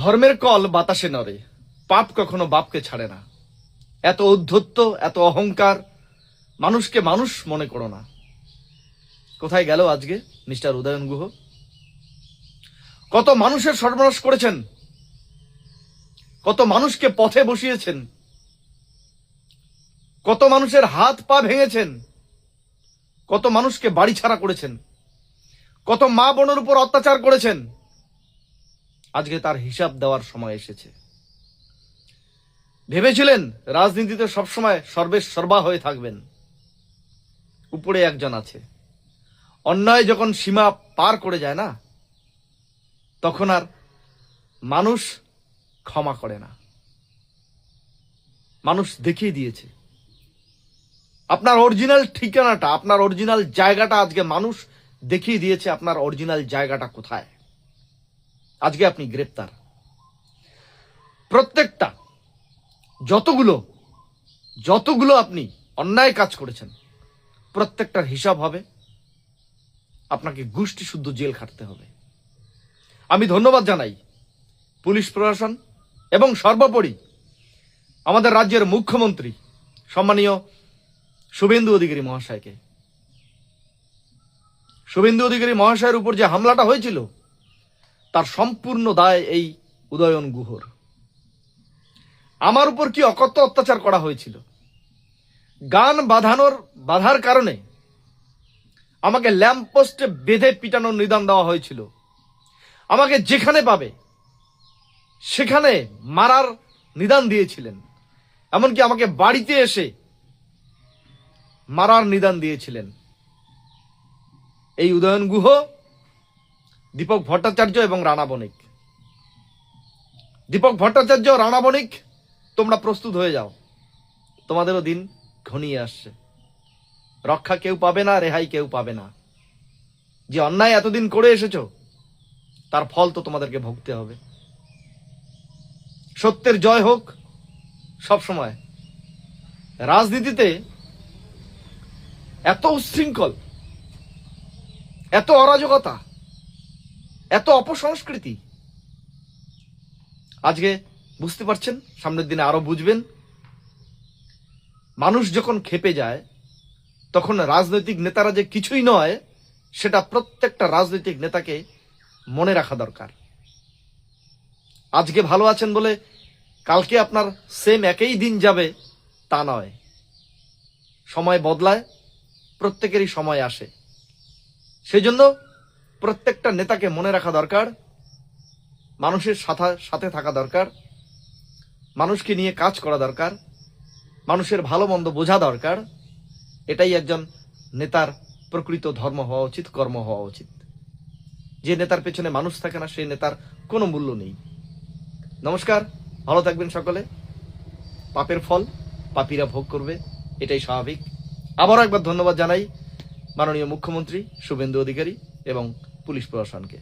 ধর্মের কল বাতাসে নড়ে, পাপ কখনো বাপকে ছাড়ে না। এত উদ্ধত্ত, এত অহংকার, মানুষকে মানুষ মনে করো না। কোথায় গেল আজকে মিস্টার উদয়ন গুহ? কত মানুষের সর্বনাশ করেছেন, কত মানুষকে পথে বসিয়েছেন, কত মানুষের হাত পা ভেঙেছেন, কত মানুষকে বাড়ি ছাড়া করেছেন, কত মা বোনের উপর অত্যাচার করেছেন। আজকে তার হিসাব দেওয়ার সময় এসেছে। ভেবেছিলেন রাজনীতিতে সবসময় সর্বা হয়ে থাকবেন। উপরে একজন আছে, অন্যায় যখন সীমা পার করে যায় না, তখন আর মানুষ ক্ষমা করে না। মানুষ দেখিয়ে দিয়েছে আপনার অরিজিনাল ঠিকানাটা, আপনার অরিজিনাল জায়গাটা। আজকে মানুষ দেখিয়ে দিয়েছে আপনার অরিজিনাল জায়গাটা কোথায়। আজকে আপনি গ্রেপ্তার। প্রত্যেকটা যতগুলো আপনি অন্যায় কাজ করেছেন, প্রত্যেকটার হিসাব হবে। আপনাকে গোষ্ঠী শুদ্ধ জেল খাটতে হবে। আমি ধন্যবাদ জানাই পুলিশ প্রশাসন এবং সর্বোপরি আমাদের রাজ্যের মুখ্যমন্ত্রী সম্মানীয় শুভেন্দু অধিকারী মহাশয়কে। শুভেন্দু অধিকারী মহাশয়ের উপর যে হামলাটা হয়েছিল, তার সম্পূর্ণ দায় এই উদয়ন গুহর। আমার উপর কি অকথ্য অত্যাচার করা হয়েছিল। গান বাধার কারণে আমাকে ল্যাম্পপোস্টে বেঁধে পিটানোর নিদান দেওয়া হয়েছিল। আমাকে যেখানে পাবে সেখানে মারার নিদান দিয়েছিলেন। এমনকি আমাকে বাড়িতে এসে মারার নিদান দিয়েছিলেন এই উদয়ন গুহ, দীপক ভট্টাচার্য এবং রানা বণিক। দীপক ভট্টাচার্য, রানা বণিক, তোমরা প্রস্তুত হয়ে যাও। তোমাদেরও দিন ঘনিয়ে আসছে। রক্ষা কেউ পাবে না, রেহাই কেউ পাবে না। যে অন্যায় এতদিন করে এসেছো, তার ফল তো তোমাদেরকে ভুগতে হবে। সত্যের জয় হোক সব সময়। রাজনীতিতে এত উচ্ছৃঙ্খল, এত অরাজকতা, এত অপসংস্কৃতি আজকে বুঝতে পারছেন, সামনের দিনে আরো বুঝবেন। মানুষ যখন খেপে যায়, তখন রাজনৈতিক নেতারা যে কিছুই নয়, সেটা প্রত্যেকটা রাজনৈতিক নেতাকে মনে রাখা দরকার। আজকে ভালো আছেন বলে কালকে আপনার সেম একই দিন যাবে তা নয়। সময় বদলায়, প্রত্যেকেরই সময় আসে। সেই জন্য প্রত্যেকটা নেতাকে মনে রাখা দরকার, মানুষের সাথে থাকা দরকার, মানুষকে নিয়ে কাজ করা দরকার, মানুষের ভালো মন্দ বোঝা দরকার। এটাই একজন নেতার প্রকৃত ধর্ম হওয়া উচিত, কর্ম হওয়া উচিত। যে নেতার পেছনে মানুষ থাকে না, সেই নেতার কোনো মূল্য নেই। নমস্কার, ভালো থাকবেন সকলে। পাপের ফল পাপীরা ভোগ করবে, এটাই স্বাভাবিক। আবারও একবার ধন্যবাদ জানাই মাননীয় মুখ্যমন্ত্রী শুভেন্দু অধিকারী এবং পুলিশ প্রশাসনকে।